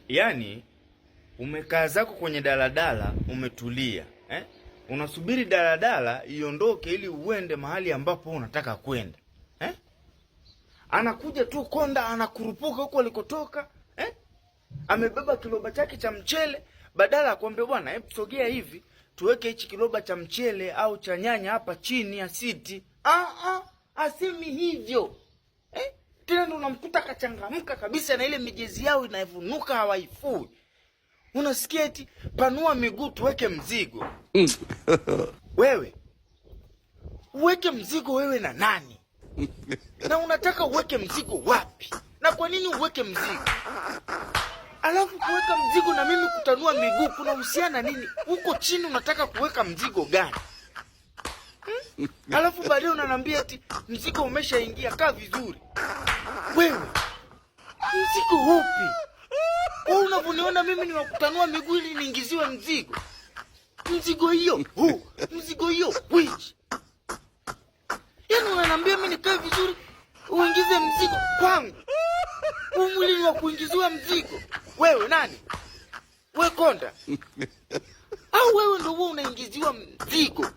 Yaani umekaa zako kwenye daladala umetulia, unasubiri daladala iondoke ili uende mahali ambapo unataka kwenda, anakuja tu konda anakurupuka huko alikotoka, amebeba kiloba chake cha mchele, badala akwambia bwana hebu sogea hivi tuweke hichi kiloba cha mchele au cha nyanya hapa chini ya siti. Asemi hivyo. Tena ndo unamkuta kachangamka kabisa na ile mijezi yao inavunuka hawaifui. Unasikia eti panua miguu tuweke mzigo. Wewe uweke mzigo wewe na nani? Na unataka uweke mzigo wapi? Na kwa nini uweke mzigo? Alafu kuweka mzigo na mimi kutanua miguu kuna uhusiana nini? Huko chini unataka kuweka mzigo gani? Alafu baadaye unaniambia eti mzigo umeshaingia, kaa vizuri. Wewe mzigo upi? Wewe unavyoniona mimi ni wakutanua miguu ili niingiziwe mzigo? Mzigo hiyo mzigo hiyo which? Yaani unaniambia mimi nikae vizuri uingize mzigo kwangu? Mwili ni wa kuingiziwa mzigo. Wewe nani? Wewe konda? Au wewe ndio unaingiziwa mzigo?